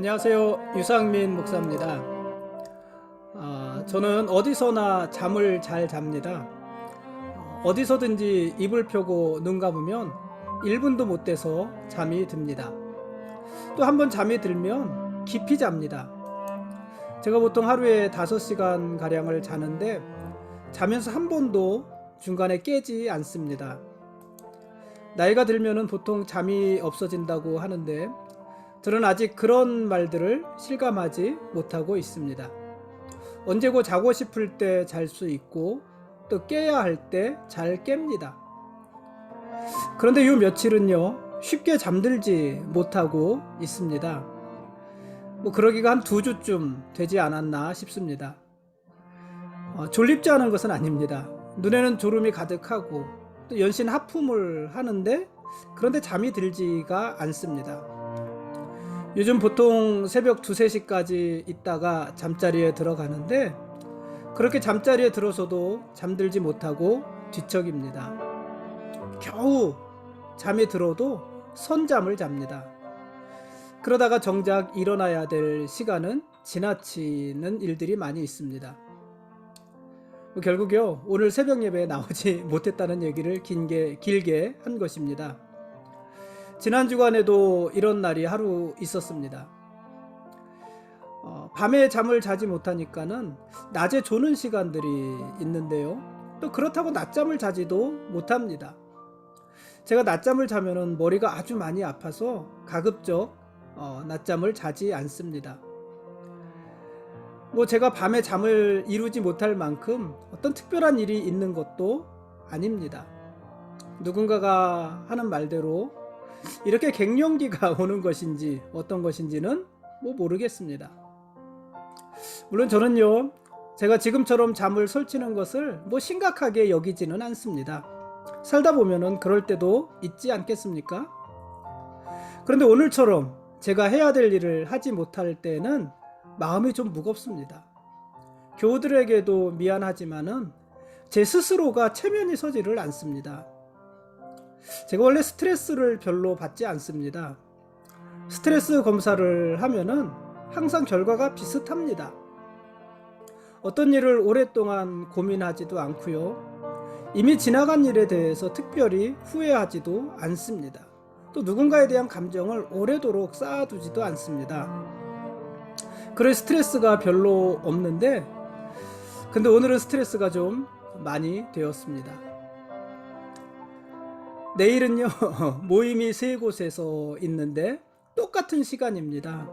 안녕하세요. 유상민 목사입니다. 저는 어디서나 잠을 잘 잡니다. 어디서든지 이불 펴고 눈 감으면 1분도 못 돼서 잠이 듭니다. 또 한번 잠이 들면 깊이 잡니다. 제가 보통 하루에 5시간 가량을 자는데 자면서 한 번도 중간에 깨지 않습니다. 나이가 들면은 보통 잠이 없어진다고 하는데 저는 아직 그런 말들을 실감하지 못하고 있습니다. 언제고 자고 싶을 때 잘 수 있고 또 깨야 할 때 잘 깹니다. 그런데 요 며칠은요 쉽게 잠들지 못하고 있습니다. 그러기가 한 2주쯤 되지 않았나 싶습니다. 졸립지 않은 것은 아닙니다. 눈에는 졸음이 가득하고 또 연신 하품을 하는데 그런데 잠이 들지가 않습니다. 요즘 보통 새벽 2, 3시까지 있다가 잠자리에 들어가는데 그렇게 잠자리에 들어서도 잠들지 못하고 뒤척입니다. 겨우 잠이 들어도 선잠을 잡니다. 그러다가 정작 일어나야 될 시간은 지나치는 일들이 많이 있습니다. 결국요 오늘 새벽 예배에 나오지 못했다는 얘기를 길게 한 것입니다. 지난 주간에도 이런 날이 하루 있었습니다. 밤에 잠을 자지 못하니까는 낮에 조는 시간들이 있는데요. 또 그렇다고 낮잠을 자지도 못합니다. 제가 낮잠을 자면은 머리가 아주 많이 아파서 가급적 낮잠을 자지 않습니다. 제가 밤에 잠을 이루지 못할 만큼 어떤 특별한 일이 있는 것도 아닙니다. 누군가가 하는 말대로 이렇게 갱년기가 오는 것인지 어떤 것인지는 모르겠습니다. 물론 저는요 제가 지금처럼 잠을 설치는 것을 심각하게 여기지는 않습니다. 살다 보면은 그럴 때도 있지 않겠습니까? 그런데 오늘처럼 제가 해야 될 일을 하지 못할 때는 마음이 좀 무겁습니다. 교우들에게도 미안하지만은 제 스스로가 체면이 서지를 않습니다. 제가 원래 스트레스를 별로 받지 않습니다. 스트레스 검사를 하면은 항상 결과가 비슷합니다. 어떤 일을 오랫동안 고민하지도 않고요. 이미 지나간 일에 대해서 특별히 후회하지도 않습니다. 또 누군가에 대한 감정을 오래도록 쌓아두지도 않습니다. 그럴 스트레스가 별로 없는데 근데 오늘은 스트레스가 좀 많이 되었습니다. 내일은요 모임이 3곳에서 있는데 똑같은 시간입니다.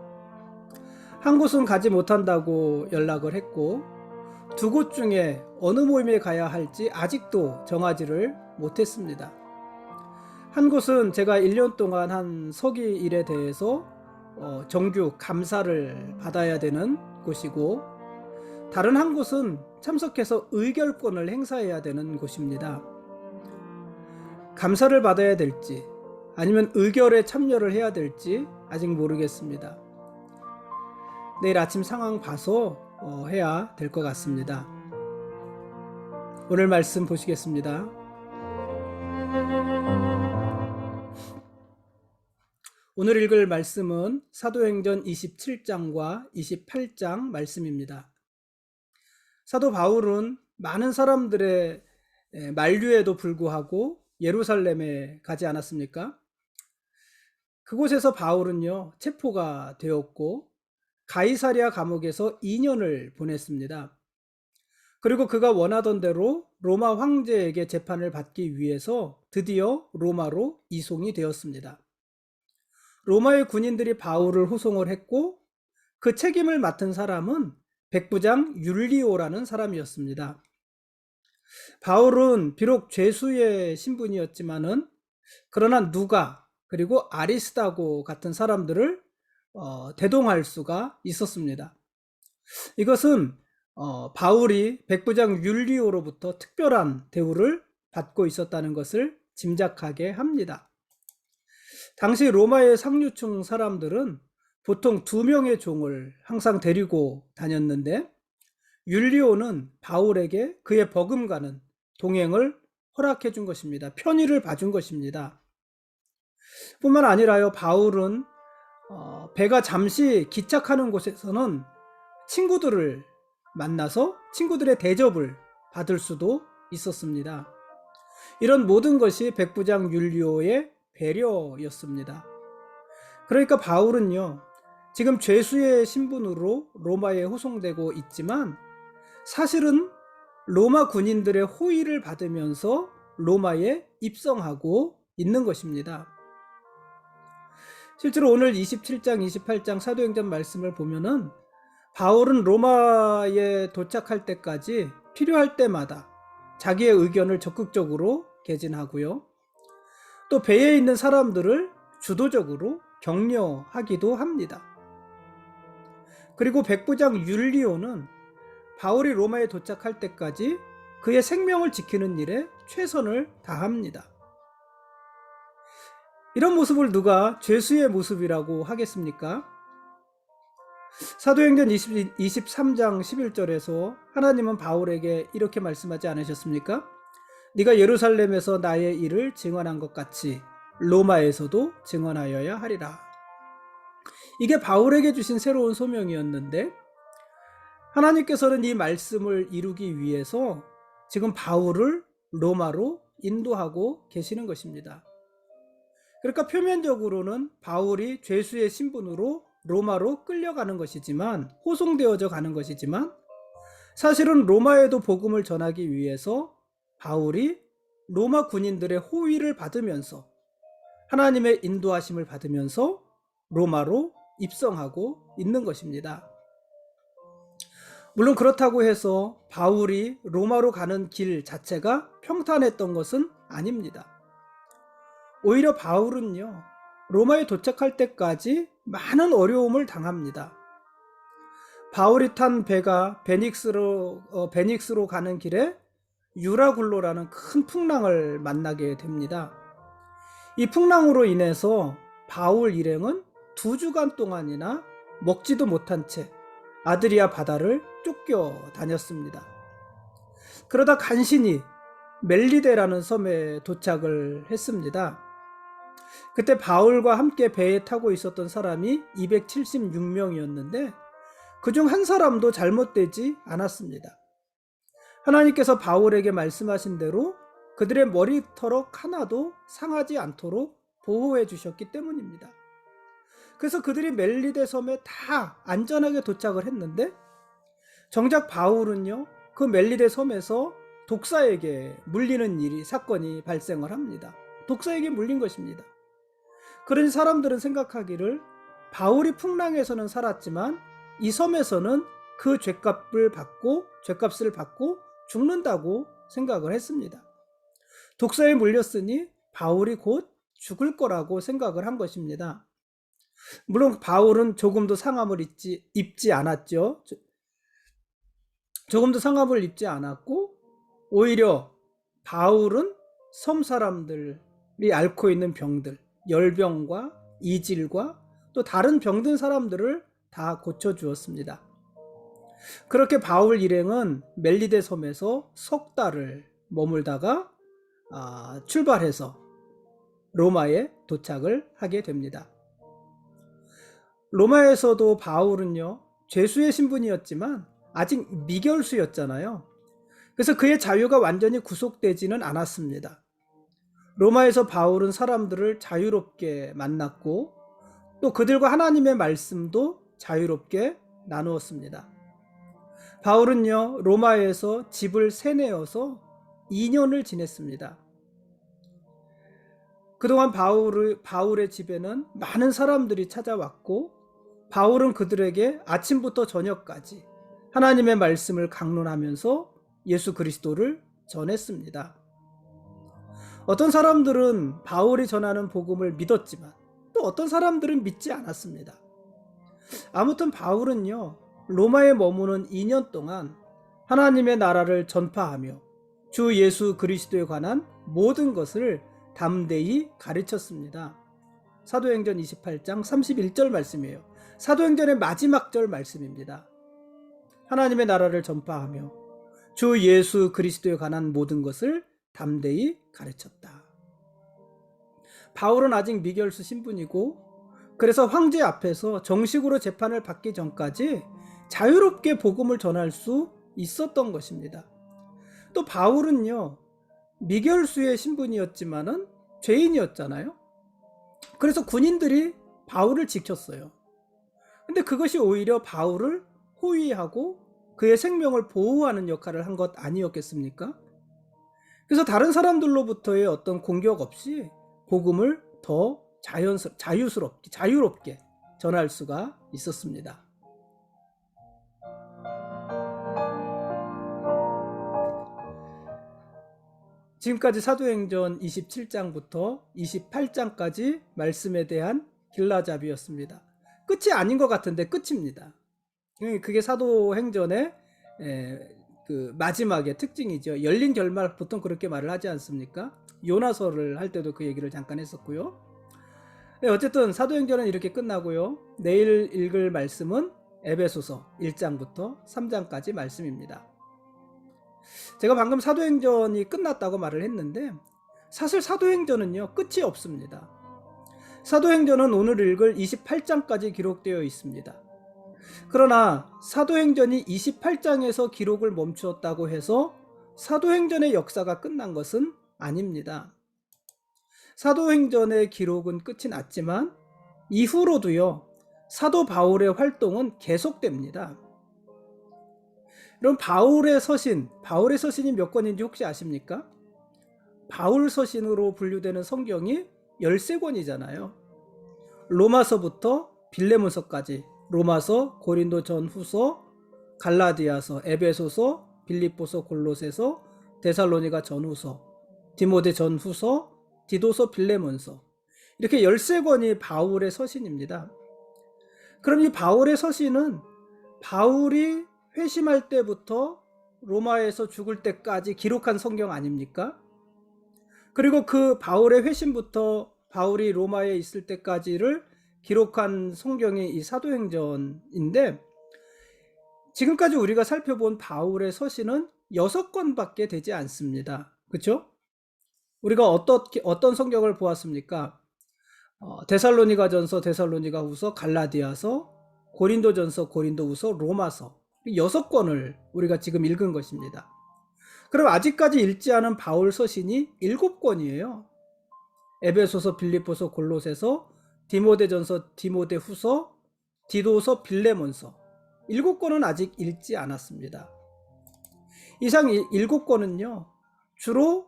한 곳은 가지 못한다고 연락을 했고 2곳 중에 어느 모임에 가야 할지 아직도 정하지를 못했습니다. 한 곳은 제가 1년 동안 한 서기 일에 대해서 정규 감사를 받아야 되는 곳이고 다른 한 곳은 참석해서 의결권을 행사해야 되는 곳입니다. 감사를 받아야 될지 아니면 의결에 참여를 해야 될지 아직 모르겠습니다. 내일 아침 상황 봐서 해야 될 것 같습니다. 오늘 말씀 보시겠습니다. 오늘 읽을 말씀은 사도행전 27장과 28장 말씀입니다. 사도 바울은 많은 사람들의 만류에도 불구하고 예루살렘에 가지 않았습니까? 그곳에서 바울은요 체포가 되었고 가이사랴 감옥에서 2년을 보냈습니다. 그리고 그가 원하던 대로 로마 황제에게 재판을 받기 위해서 드디어 로마로 이송이 되었습니다. 로마의 군인들이 바울을 호송을 했고 그 책임을 맡은 사람은 백부장 율리오라는 사람이었습니다. 바울은 비록 죄수의 신분이었지만은 그러나 누가 그리고 아리스다고 같은 사람들을 대동할 수가 있었습니다. 이것은 바울이 백부장 율리오로부터 특별한 대우를 받고 있었다는 것을 짐작하게 합니다. 당시 로마의 상류층 사람들은 보통 2명의 종을 항상 데리고 다녔는데 율리오는 바울에게 그의 버금가는 동행을 허락해 준 것입니다. 편의를 봐준 것입니다. 뿐만 아니라요 바울은 배가 잠시 기착하는 곳에서는 친구들을 만나서 친구들의 대접을 받을 수도 있었습니다. 이런 모든 것이 백부장 율리오의 배려였습니다. 그러니까 바울은요, 지금 죄수의 신분으로 로마에 호송되고 있지만 사실은 로마 군인들의 호의를 받으면서 로마에 입성하고 있는 것입니다. 실제로 오늘 27장, 28장 사도행전 말씀을 보면은 바울은 로마에 도착할 때까지 필요할 때마다 자기의 의견을 적극적으로 개진하고요. 또 배에 있는 사람들을 주도적으로 격려하기도 합니다. 그리고 백부장 율리오는 바울이 로마에 도착할 때까지 그의 생명을 지키는 일에 최선을 다합니다. 이런 모습을 누가 죄수의 모습이라고 하겠습니까? 사도행전 23장 11절에서 하나님은 바울에게 이렇게 말씀하지 않으셨습니까? 네가 예루살렘에서 나의 일을 증언한 것 같이 로마에서도 증언하여야 하리라. 이게 바울에게 주신 새로운 소명이었는데 하나님께서는 이 말씀을 이루기 위해서 지금 바울을 로마로 인도하고 계시는 것입니다. 그러니까 표면적으로는 바울이 죄수의 신분으로 로마로 끌려가는 것이지만, 호송되어져 가는 것이지만 사실은 로마에도 복음을 전하기 위해서 바울이 로마 군인들의 호의를 받으면서 하나님의 인도하심을 받으면서 로마로 입성하고 있는 것입니다. 물론 그렇다고 해서 바울이 로마로 가는 길 자체가 평탄했던 것은 아닙니다. 오히려 바울은요, 로마에 도착할 때까지 많은 어려움을 당합니다. 바울이 탄 배가 베닉스로 가는 길에 유라굴로라는 큰 풍랑을 만나게 됩니다. 이 풍랑으로 인해서 바울 일행은 2주간 동안이나 먹지도 못한 채 아드리아 바다를 쫓겨 다녔습니다. 그러다 간신히 멜리데라는 섬에 도착을 했습니다. 그때 바울과 함께 배에 타고 있었던 사람이 276명이었는데 그중 한 사람도 잘못되지 않았습니다. 하나님께서 바울에게 말씀하신 대로 그들의 머리털럭 하나도 상하지 않도록 보호해 주셨기 때문입니다. 그래서 그들이 멜리데 섬에 다 안전하게 도착을 했는데 정작 바울은요, 그 멜리데 섬에서 독사에게 물리는 사건이 발생을 합니다. 독사에게 물린 것입니다. 그러니 사람들은 생각하기를 바울이 풍랑에서는 살았지만 이 섬에서는 그 죄값을 받고 죽는다고 생각을 했습니다. 독사에 물렸으니 바울이 곧 죽을 거라고 생각을 한 것입니다. 물론 바울은 조금도 상함을 입지 않았죠. 조금도 상함을 입지 않았고 오히려 바울은 섬 사람들이 앓고 있는 병들, 열병과 이질과 또 다른 병든 사람들을 다 고쳐주었습니다. 그렇게 바울 일행은 멜리데 섬에서 석 달을 머물다가 출발해서 로마에 도착을 하게 됩니다. 로마에서도 바울은요, 죄수의 신분이었지만 아직 미결수였잖아요. 그래서 그의 자유가 완전히 구속되지는 않았습니다. 로마에서 바울은 사람들을 자유롭게 만났고 또 그들과 하나님의 말씀도 자유롭게 나누었습니다. 바울은요, 로마에서 집을 세내어서 2년을 지냈습니다. 그동안 바울의 집에는 많은 사람들이 찾아왔고 바울은 그들에게 아침부터 저녁까지 하나님의 말씀을 강론하면서 예수 그리스도를 전했습니다. 어떤 사람들은 바울이 전하는 복음을 믿었지만 또 어떤 사람들은 믿지 않았습니다. 아무튼 바울은요, 로마에 머무는 2년 동안 하나님의 나라를 전파하며 주 예수 그리스도에 관한 모든 것을 담대히 가르쳤습니다. 사도행전 28장 31절 말씀이에요. 사도행전의 마지막 절 말씀입니다. 하나님의 나라를 전파하며 주 예수 그리스도에 관한 모든 것을 담대히 가르쳤다. 바울은 아직 미결수 신분이고 그래서 황제 앞에서 정식으로 재판을 받기 전까지 자유롭게 복음을 전할 수 있었던 것입니다. 또 바울은요, 미결수의 신분이었지만은 죄인이었잖아요. 그래서 군인들이 바울을 지켰어요. 근데 그것이 오히려 바울을 호위하고 그의 생명을 보호하는 역할을 한 것 아니었겠습니까? 그래서 다른 사람들로부터의 어떤 공격 없이 복음을 더 자유롭게 전할 수가 있었습니다. 지금까지 사도행전 27장부터 28장까지 말씀에 대한 길라잡이였습니다. 끝이 아닌 것 같은데 끝입니다. 그게 사도행전의 그 마지막의 특징이죠. 열린 결말, 보통 그렇게 말을 하지 않습니까? 요나서를 할 때도 그 얘기를 잠깐 했었고요. 어쨌든 사도행전은 이렇게 끝나고요. 내일 읽을 말씀은 에베소서 1장부터 3장까지 말씀입니다. 제가 방금 사도행전이 끝났다고 말을 했는데 사실 사도행전은요, 끝이 없습니다. 사도행전은 오늘 읽을 28장까지 기록되어 있습니다. 그러나 사도행전이 28장에서 기록을 멈추었다고 해서 사도행전의 역사가 끝난 것은 아닙니다. 사도행전의 기록은 끝이 났지만 이후로도요, 사도 바울의 활동은 계속됩니다. 그럼 바울의 서신이 몇 권인지 혹시 아십니까? 바울 서신으로 분류되는 성경이 13권이잖아요. 로마서부터 빌레몬서까지, 로마서, 고린도 전후서, 갈라디아서, 에베소서, 빌립보서, 골로새서, 데살로니가 전후서, 디모데 전후서, 디도서, 빌레몬서, 이렇게 13권이 바울의 서신입니다. 그럼 이 바울의 서신은 바울이 회심할 때부터 로마에서 죽을 때까지 기록한 성경 아닙니까? 그리고 그 바울의 회심부터 바울이 로마에 있을 때까지를 기록한 성경이 이 사도행전인데, 지금까지 우리가 살펴본 바울의 서신은 6권밖에 되지 않습니다. 그렇죠? 우리가 어떤 성경을 보았습니까? 데살로니가전서, 데살로니가후서, 갈라디아서, 고린도전서, 고린도후서, 로마서, 6권을 우리가 지금 읽은 것입니다. 그럼 아직까지 읽지 않은 바울 서신이 7권이에요. 에베소서, 빌립보서, 골로새서, 디모데전서, 디모데후서, 디도서, 빌레몬서, 7권은 아직 읽지 않았습니다. 이상 7권은요 주로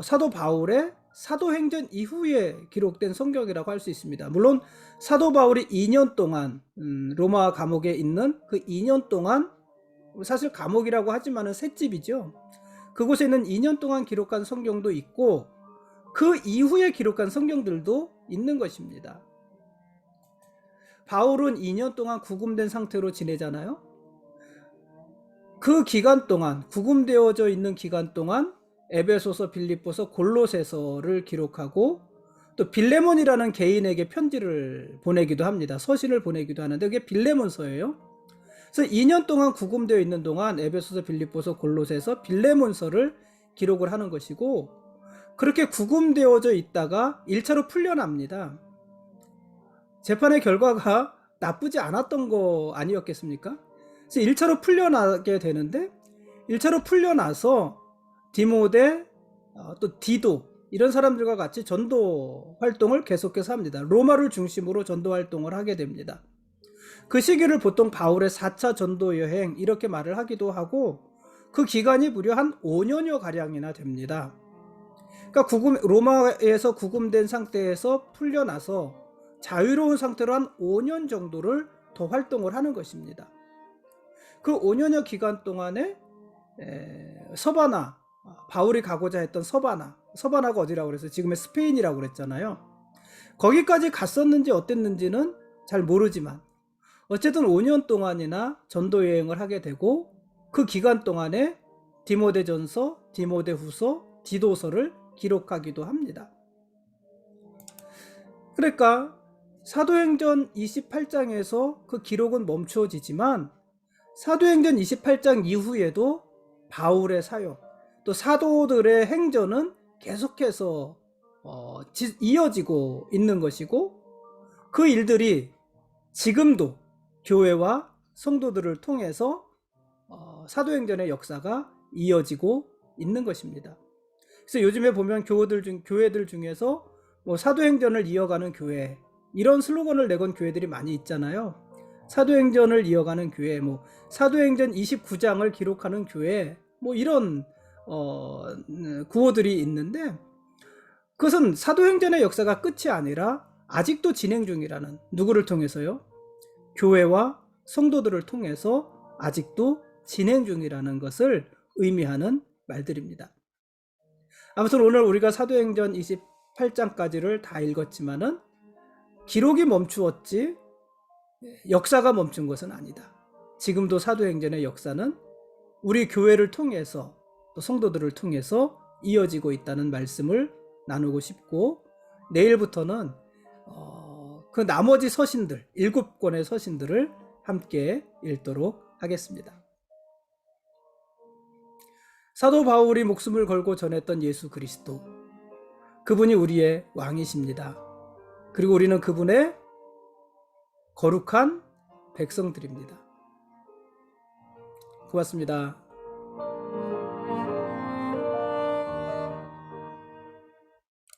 사도 바울의 사도행전 이후에 기록된 성경이라고 할 수 있습니다. 물론 사도 바울이 2년 동안 로마 감옥에 있는 그 2년 동안, 사실 감옥이라고 하지만은 셋집이죠. 그곳에 있는 2년 동안 기록한 성경도 있고 그 이후에 기록한 성경들도 있는 것입니다. 바울은 2년 동안 구금된 상태로 지내잖아요. 그 기간 동안, 구금되어져 있는 기간 동안 에베소서, 빌립보서, 골로새서를 기록하고 또 빌레몬이라는 개인에게 편지를 보내기도 합니다. 서신을 보내기도 하는데 그게 빌레몬서예요. 그래서 2년 동안 구금되어 있는 동안 에베소서, 빌립보서, 골로새서, 빌레몬서를 기록을 하는 것이고, 그렇게 구금되어져 있다가 1차로 풀려납니다. 재판의 결과가 나쁘지 않았던 거 아니었겠습니까? 그래서 1차로 풀려나게 되는데 1차로 풀려나서 디모데, 또 디도, 이런 사람들과 같이 전도 활동을 계속해서 합니다. 로마를 중심으로 전도 활동을 하게 됩니다. 그 시기를 보통 바울의 4차 전도 여행 이렇게 말을 하기도 하고, 그 기간이 무려 한 5년여 가량이나 됩니다. 그러니까 로마에서 구금된 상태에서 풀려나서 자유로운 상태로 한 5년 정도를 더 활동을 하는 것입니다. 그 5년여 기간 동안에 서바나, 바울이 가고자 했던 서바나가 어디라고 그랬어요? 지금의 스페인이라고 그랬잖아요. 거기까지 갔었는지 어땠는지는 잘 모르지만 어쨌든 5년 동안이나 전도 여행을 하게 되고, 그 기간 동안에 디모데전서, 디모데후서, 디도서를 기록하기도 합니다. 그러니까 사도행전 28장에서 그 기록은 멈춰지지만 사도행전 28장 이후에도 바울의 사역, 또 사도들의 행전은 계속해서 이어지고 있는 것이고, 그 일들이 지금도 교회와 성도들을 통해서 사도행전의 역사가 이어지고 있는 것입니다. 그래서 요즘에 보면 교회들 중에서 뭐 사도행전을 이어가는 교회, 이런 슬로건을 내건 교회들이 많이 있잖아요. 사도행전을 이어가는 교회, 뭐 사도행전 29장을 기록하는 교회, 뭐 이런 구호들이 있는데, 그것은 사도행전의 역사가 끝이 아니라 아직도 진행 중이라는, 누구를 통해서요? 교회와 성도들을 통해서 아직도 진행 중이라는 것을 의미하는 말들입니다. 아무튼 오늘 우리가 사도행전 28장까지를 다 읽었지만은 기록이 멈추었지 역사가 멈춘 것은 아니다. 지금도 사도행전의 역사는 우리 교회를 통해서 또 성도들을 통해서 이어지고 있다는 말씀을 나누고 싶고, 내일부터는 그 나머지 서신들, 7권의 서신들을 함께 읽도록 하겠습니다. 사도 바울이 목숨을 걸고 전했던 예수 그리스도, 그분이 우리의 왕이십니다. 그리고 우리는 그분의 거룩한 백성들입니다. 고맙습니다.